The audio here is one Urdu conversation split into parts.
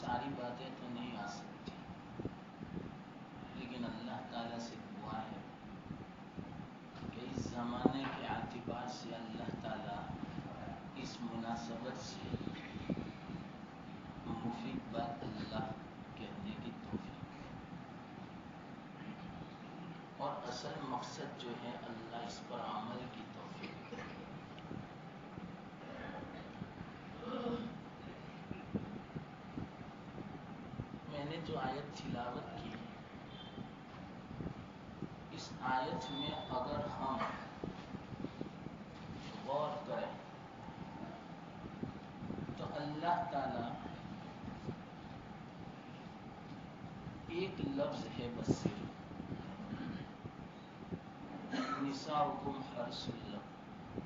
ساری باتیں تو نہیں آ سکتی، لیکن اللہ تعالیٰ سے دعا ہے کہ اس زمانے کے اعتبار سے اللہ تعالیٰ اس مناسبت سے مفید بات اللہ کہنے کی توفیق، اور اصل مقصد جو ہے اللہ اس پر عمل کی توفیق۔ میں نے جو آیت تلاوت کی، اس آیت میں اگر ہم غور کریں تو اللہ تعالی ایک لفظ ہے بس صرف، نساؤکم حرث لکم،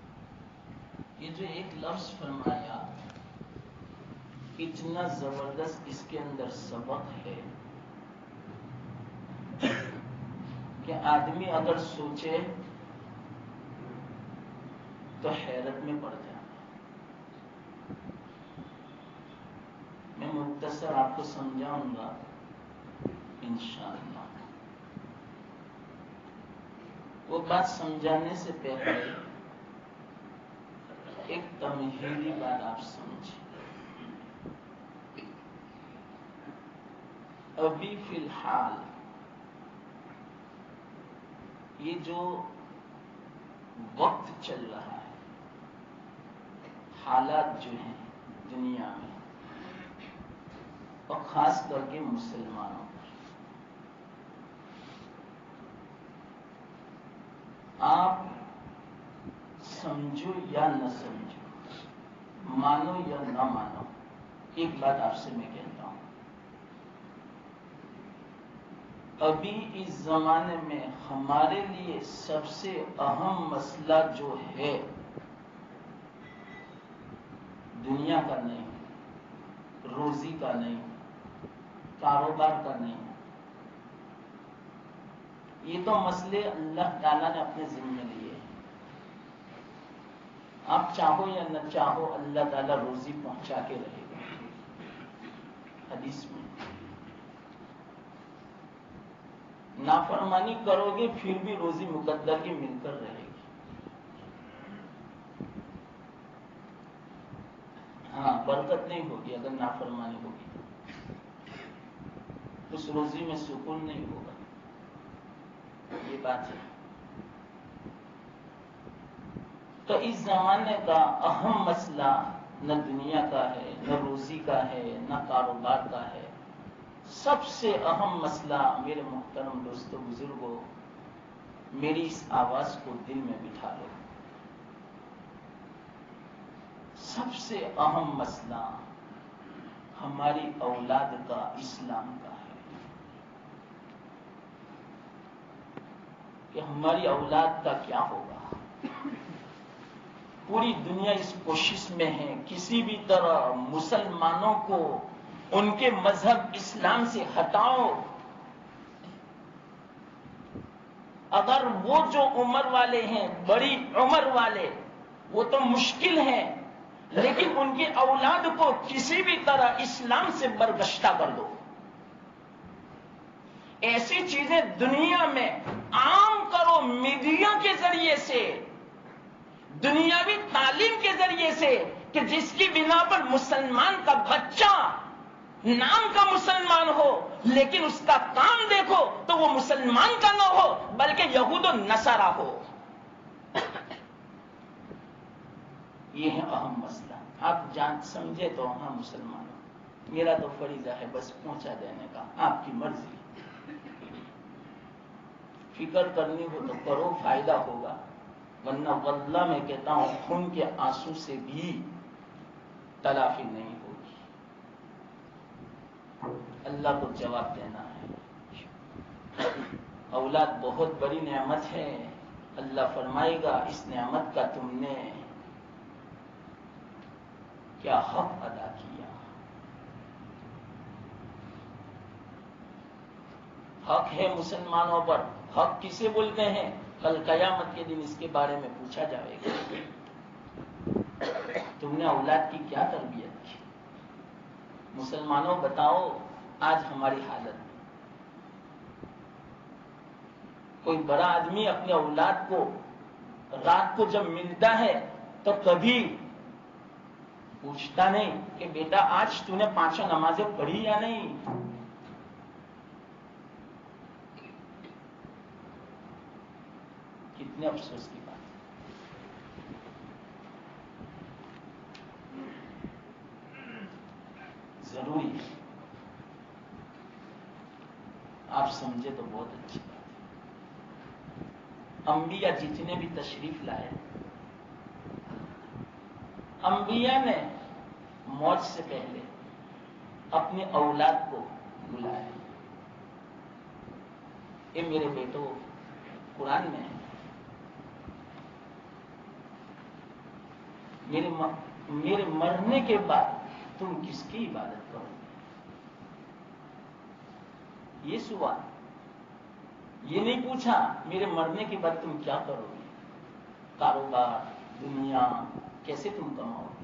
یہ جو ایک لفظ فرمایا اتنا زبردست اس کے اندر سبق ہے کہ آدمی اگر سوچے تو حیرت میں پڑ جائے۔ میں مختصر آپ کو سمجھاؤں گا انشاءاللہ۔ وہ بات سمجھانے سے پہلے ایک تمہیدی بات آپ سمجھیں۔ ابھی فی الحال یہ جو وقت چل رہا ہے، حالات جو ہیں دنیا میں اور خاص کر کے مسلمانوں پر، آپ سمجھو یا نہ سمجھو، مانو یا نہ مانو، ایک بات آپ سے میں کہتا ہوں، ابھی اس زمانے میں ہمارے لیے سب سے اہم مسئلہ جو ہے دنیا کا نہیں، روزی کا نہیں، کاروبار کا نہیں، یہ تو مسئلے اللہ تعالیٰ نے اپنے ذمہ لیے ہیں۔ آپ چاہو یا نہ چاہو اللہ تعالیٰ روزی پہنچا کے رہے گا۔ حدیث میں نافرمانی کرو گے پھر بھی روزی مقدر کی مل کر رہے گی۔ ہاں، برکت نہیں ہوگی اگر نافرمانی ہوگی، اس روزی میں سکون نہیں ہوگا، یہ بات ہے۔ تو اس زمانے کا اہم مسئلہ نہ دنیا کا ہے، نہ روزی کا ہے، نہ کاروبار کا ہے، سب سے اہم مسئلہ میرے محترم دوستو بزرگوں، میری اس آواز کو دل میں بٹھا لو، سب سے اہم مسئلہ ہماری اولاد کا، اسلام کا ہے، کہ ہماری اولاد کا کیا ہوگا۔ پوری دنیا اس کوشش میں ہے کسی بھی طرح مسلمانوں کو ان کے مذہب اسلام سے ہٹاؤ۔ اگر وہ جو عمر والے ہیں، بڑی عمر والے، وہ تو مشکل ہیں، لیکن ان کی اولاد کو کسی بھی طرح اسلام سے برگشتہ کر دو۔ ایسی چیزیں دنیا میں عام کرو، میڈیا کے ذریعے سے، دنیاوی تعلیم کے ذریعے سے، کہ جس کی بنا پر مسلمان کا بچہ نام کا مسلمان ہو لیکن اس کا کام دیکھو تو وہ مسلمان کا نہ ہو بلکہ یہود و نصارا ہو۔ یہ ہے اہم مسئلہ۔ آپ جان سمجھے تو ہاں مسلمان ہو، میرا تو فریضہ ہے بس پہنچا دینے کا، آپ کی مرضی۔ فکر کرنی ہو تو کرو، فائدہ ہوگا، ورنہ واللہ میں کہتا ہوں خون کے آنسو سے بھی تلافی نہیں ہوگی۔ اللہ کو جواب دینا ہے۔ اولاد بہت بڑی نعمت ہے، اللہ فرمائے گا اس نعمت کا تم نے کیا حق ادا کیا۔ حق ہے مسلمانوں پر، حق کسے بولتے ہیں؟ کل قیامت کے دن اس کے بارے میں پوچھا جائے گا۔ تم نے اولاد کی کیا تربیت کی؟ مسلمانوں بتاؤ آج ہماری حالت، کوئی بڑا آدمی اپنے اولاد کو رات کو جب ملتا ہے تو کبھی پوچھتا نہیں کہ بیٹا آج تو نے 5 نمازیں پڑھی یا نہیں. کتنے افسوس کی بات. ضروری ہے آپ سمجھے تو بہت اچھی بات ہے. انبیاء جتنے بھی تشریف لائے، انبیاء نے موت سے پہلے اپنے اولاد کو بلایا. اے میرے بیٹو، قرآن میں ہے میرے مرنے کے بعد تم کس کی عبادت کرو گے؟ یہ سوال، یہ نہیں پوچھا میرے مرنے کے بعد تم کیا کرو گے، کاروبار، دنیا، کیسے تم کماؤ گے.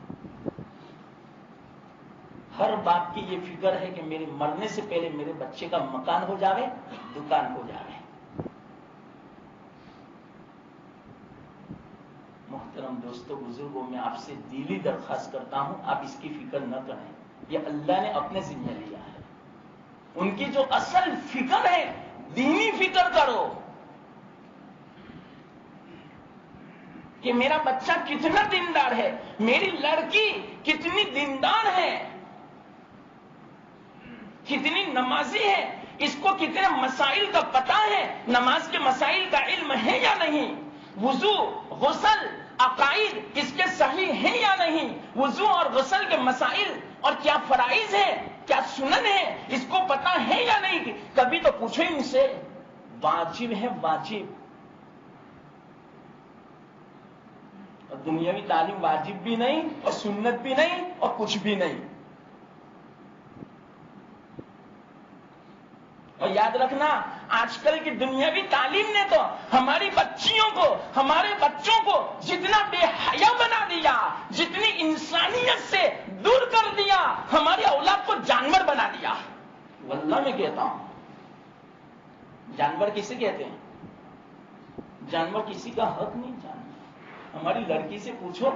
ہر باپ کی یہ فکر ہے کہ میرے مرنے سے پہلے میرے بچے کا مکان ہو جاوے، دکان ہو جاوے. محترم دوستو، بزرگوں، میں آپ سے دلی درخواست کرتا ہوں آپ اس کی فکر نہ کریں. یہ اللہ نے اپنے ذمہ لیا ہے. ان کی جو اصل فکر ہے دینی فکر کرو کہ میرا بچہ کتنا دیندار ہے، میری لڑکی کتنی دیندار ہے، کتنی نمازی ہے، اس کو کتنے مسائل کا پتہ ہے، نماز کے مسائل کا علم ہے یا نہیں، وضو، غسل، عقائد اس کے صحیح ہیں یا نہیں، وضو اور غسل کے مسائل اور کیا فرائض ہے، کیا سنن ہے، اس کو پتہ ہے یا نہیں. کبھی تو پوچھو ان سے. واجب ہے، واجب. اور دنیاوی تعلیم واجب بھی نہیں اور سنت بھی نہیں اور کچھ بھی نہیں. اور یاد رکھنا، آج کل کی دنیاوی تعلیم نے تو ہماری بچیوں کو، ہمارے بچوں کو جتنا بے حیا بنا دیا، جتنی انسانیت سے دور کر دیا، ہماری اولاد کو جانور بنا دیا. واللہ میں کہتا ہوں، جانور کسے کہتے ہیں؟ جانور کسی کا حق نہیں جانتا. ہماری لڑکی سے پوچھو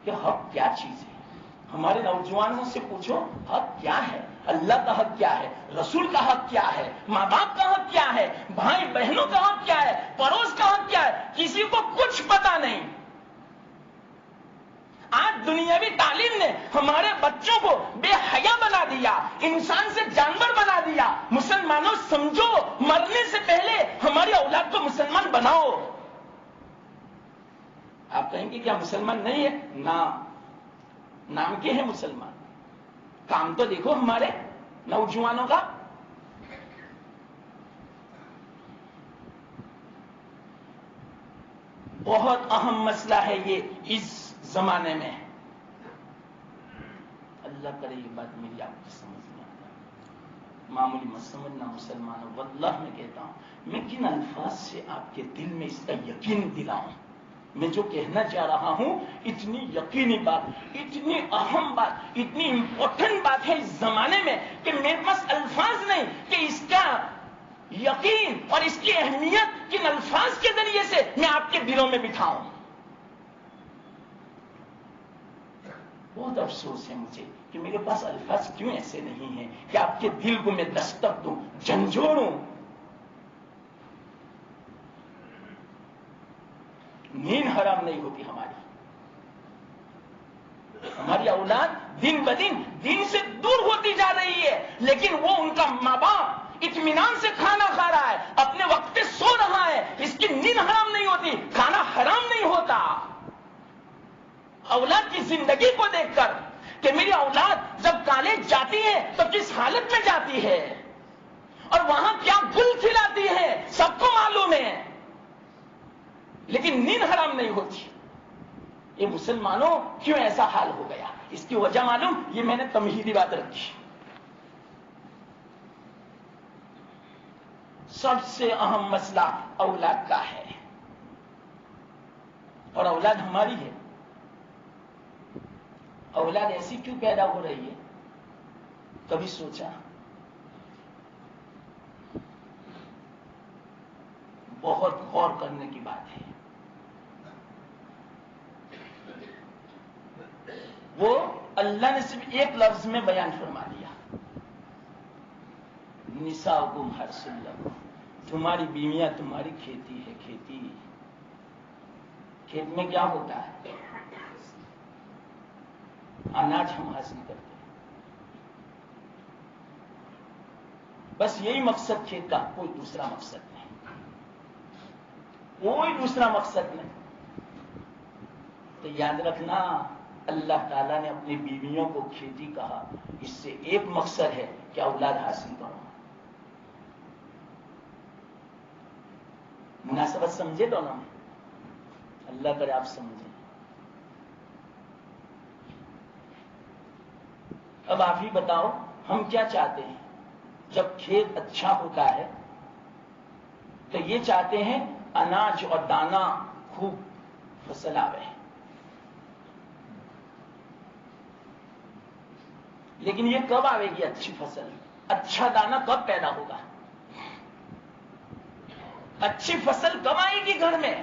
کہ حق کیا چیز ہے، ہمارے نوجوانوں سے پوچھو حق کیا ہے، اللہ کا حق کیا ہے، رسول کا حق کیا ہے، ماں باپ کا حق کیا ہے، بھائی بہنوں کا حق کیا ہے، پڑوس کا حق کیا ہے. کسی کو کچھ پتا نہیں. آج دنیاوی تعلیم نے ہمارے بچوں کو بے حیا بنا دیا، انسان سے جانور بنا دیا. مسلمانوں سمجھو، مرنے سے پہلے ہماری اولاد کو مسلمان بناؤ. آپ کہیں گے کیا مسلمان نہیں ہے؟ نام کے ہیں مسلمان، کام تو دیکھو ہمارے نوجوانوں کا. بہت اہم مسئلہ ہے یہ اس زمانے میں. اللہ کرے یہ بات میری آپ کی سمجھ میں آ جائے. معمولی مت سمجھنا مسلمانوں، واللہ میں کہتا ہوں، میں کن الفاظ سے آپ کے دل میں اس کا یقین دلاؤں. میں جو کہنا چاہ رہا ہوں اتنی یقینی بات، اتنی اہم بات، اتنی امپورٹنٹ بات ہے اس زمانے میں کہ میرے پاس الفاظ نہیں کہ اس کا یقین اور اس کی اہمیت کن الفاظ کے ذریعے سے میں آپ کے دلوں میں بٹھاؤں. بہت افسوس ہے مجھے کہ میرے پاس الفاظ کیوں ایسے نہیں ہیں کہ آپ کے دل کو میں دستک دوں، جھنجھوڑوں. نیند حرام نہیں ہوتی ہماری اولاد دن بدن دین سے دور ہوتی جا رہی ہے، لیکن وہ ان کا ماں باپ اطمینان سے کھانا کھا رہا ہے، اپنے وقت پہ سو رہا ہے، اس کی نیند حرام نہیں ہوتی، کھانا حرام نہیں ہوتا. اولاد کی زندگی کو دیکھ کر کہ میری اولاد جب کالج جاتی ہے تو کس حالت میں جاتی ہے اور وہاں کیا گل کھلاتی ہے سب کو معلوم ہے، لیکن نیند حرام نہیں ہوتی. یہ مسلمانوں کیوں ایسا حال ہو گیا؟ اس کی وجہ معلوم، یہ میں نے تمہیدی بات رکھی. سب سے اہم مسئلہ اولاد کا ہے، اور اولاد ہماری ہے. اولاد ایسی کیوں پیدا ہو رہی ہے؟ کبھی سوچا؟ بہت غور کرنے کی بات ہے. وہ اللہ نے صرف ایک لفظ میں بیان فرما دیا، نساؤکم حرث لکم، تمہاری بیویاں تمہاری کھیتی ہے. کھیتی، کھیت میں کیا ہوتا ہے؟ اناج ہم حاصل کرتے ہیں. بس یہی مقصد کھیت کا، کوئی دوسرا مقصد نہیں، کوئی دوسرا مقصد نہیں. تو یاد رکھنا، اللہ تعالیٰ نے اپنی بیویوں کو کھیتی کہا، اس سے ایک مقصد ہے کہ اولاد حاصل کرو. مناسبت سمجھے دونوں میں؟ اللہ کرے آپ سمجھیں. اب آپ ہی بتاؤ، ہم کیا چاہتے ہیں؟ جب کھیت اچھا ہوتا ہے تو یہ چاہتے ہیں اناج اور دانا خوب فصل آوے. لیکن یہ کب آئے گی اچھی فصل؟ اچھا دانا کب پیدا ہوگا؟ اچھی فصل کب آئے گی گھر میں؟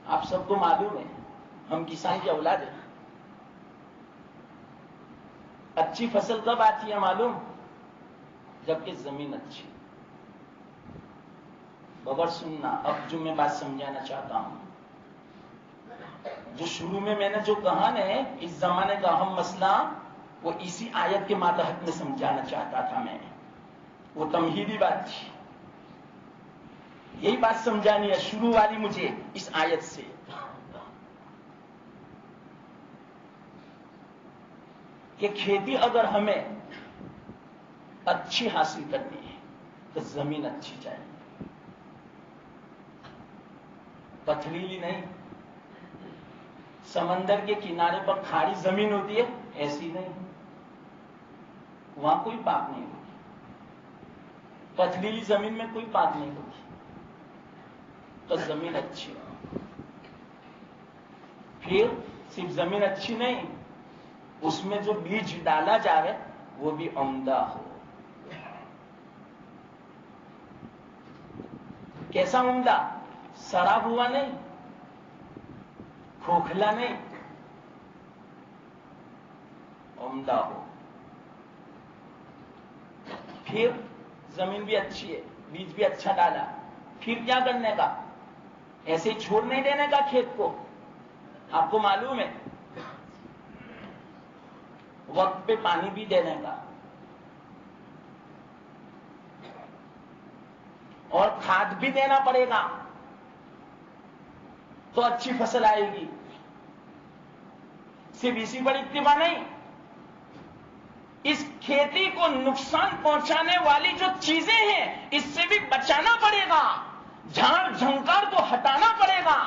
آپ سب کو معلوم ہے، ہم کسان کی اولاد ہیں. اچھی فصل کب آتی ہے معلوم؟ جبکہ زمین اچھی. بغور سننا، اب جو میں بات سمجھانا چاہتا ہوں، جو شروع میں نے جو کہا نا اس زمانے کا اہم مسئلہ، وہ اسی آیت کے ماتحت میں سمجھانا چاہتا تھا میں. وہ تمہیدی بات تھی، یہی بات سمجھانی ہے شروع والی مجھے اس آیت سے. کہ کھیتی اگر ہمیں اچھی حاصل کرنی ہے تو زمین اچھی چاہیے، پتھریلی نہیں. سمندر کے کنارے پر کھاری زمین ہوتی ہے، ایسی نہیں، وہاں کوئی پاک نہیں ہوگی. پتھریلی زمین میں کوئی پاک نہیں ہوگی. تو زمین اچھی ہو. پھر صرف زمین اچھی نہیں، اس میں جو بیج ڈالا جائے وہ بھی عمدہ ہو. کیسا عمدہ؟ سڑا ہوا نہیں، کھوکھلا نہیں، عمدہ ہو. پھر زمین بھی اچھی ہے، بیج بھی اچھا ڈالا، پھر کیا کرنے کا؟ ایسے ہی چھوڑ نہیں دینے کا کھیت کو. آپ کو معلوم ہے، وقت پہ پانی بھی دینے کا، اور کھاد بھی دینا پڑے گا، تو اچھی فصل آئے گی. صرف اسی پر اکتفا نہیں، اس کھیتی کو نقصان پہنچانے والی جو چیزیں ہیں اس سے بھی بچانا پڑے گا. جھاڑ جھنکار کو ہٹانا پڑے گا.